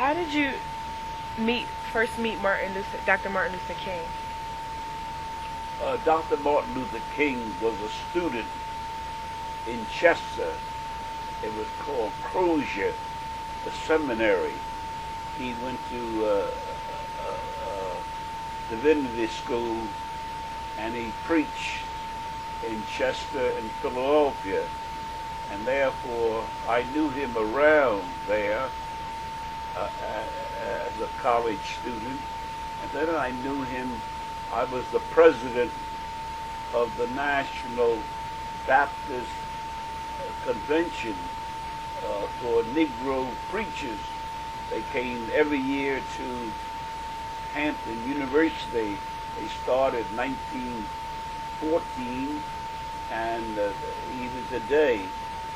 How did you first meet Dr. Martin Luther King? Dr. Martin Luther King was a student in Chester. It was called Crozier, the seminary. He went to divinity school, and he preached in Chester and Philadelphia, and therefore I knew him around there as a college student, and then I knew him. I was the president of the National Baptist Convention for Negro preachers. They came every year to Hampton University. They started in 1914, and even today,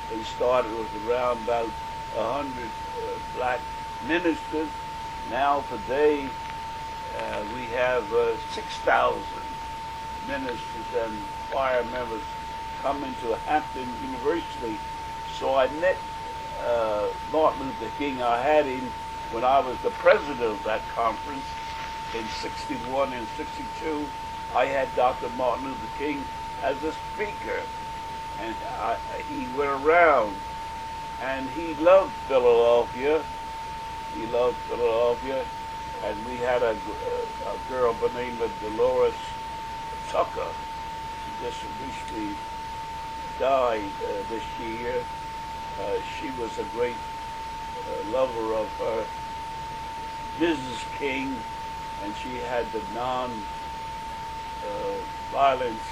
they started with around about 100 black ministers. Now today, we have 6,000 ministers and choir members coming to Hampton University. So I met Martin Luther King. I had him when I was the president of that conference in 61 and 62. I had Dr. Martin Luther King as a speaker, and he went around, and he loved Philadelphia. He loved Philadelphia, and we had a girl by the name of Dolores Tucker. She just recently died this year. She was a great lover of her Mrs. King, and she had the non-violence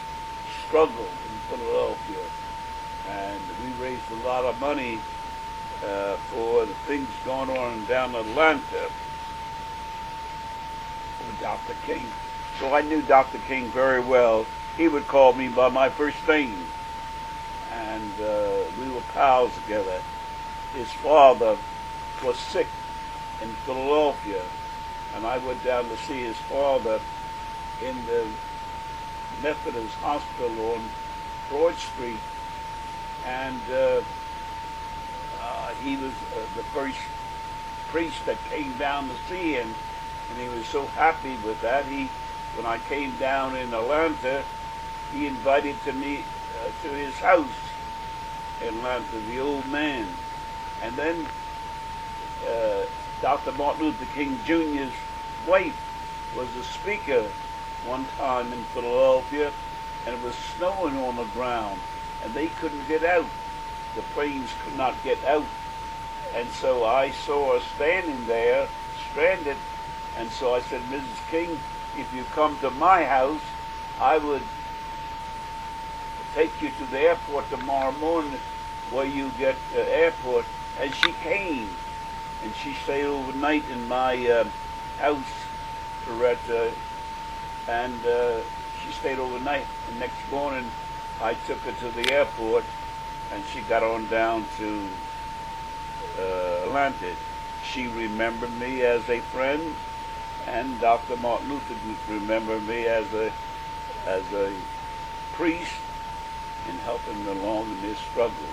struggle in Philadelphia. And we raised a lot of money for the things going on down in Atlanta with Dr. King. So I knew Dr. King very well. He would call me by my first name, and we were pals together. His father was sick in Philadelphia, and I went down to see his father in the Methodist Hospital on Broad Street, and he was the first priest that came down to see him, and he was so happy with that. When I came down in Atlanta, he invited me to his house in Atlanta, the old man. And then Dr. Martin Luther King Jr.'s wife was a speaker one time in Philadelphia, and it was snowing on the ground, and they couldn't get out. The planes could not get out. And so I saw her standing there, stranded, and so I said, Mrs. King, if you come to my house, I would take you to the airport tomorrow morning where you get the airport. And she came, and she stayed overnight in my house, Loretta, and she stayed overnight. The next morning, I took her to the airport, and she got on down to Atlanta. She remembered me as a friend, and Dr. Martin Luther remembered me as a priest in helping them along in their struggle.